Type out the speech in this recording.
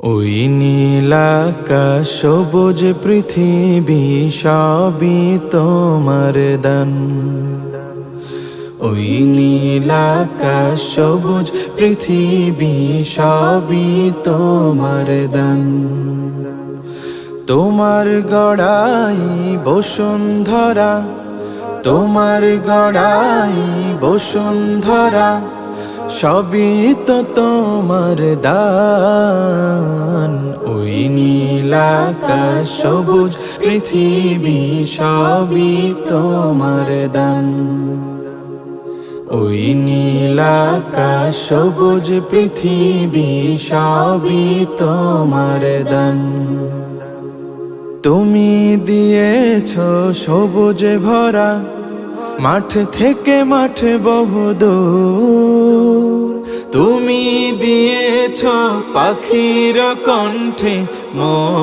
ওই নীল আকাশ সবুজ পৃথিবী সবই তোমার দান। ওই নীল আকাশ সবুজ পৃথিবী সবই তোমার দান। তোমার গড়াই বসুন্ধরা, তোমার গড়াই বসুন্ধরা সবই তো তোমার দান। ওই নীল আকাশ সবুজ পৃথিবী সবই তোমার দান। ওই নীল আকাশ সবুজ পৃথিবী সবই তোমার দান। তুমি দিয়েছ সবুজ ভরা মাঠ থেকে মাঠ বহুদূর। তুমি দিয়েছ পাখির কণ্ঠে মন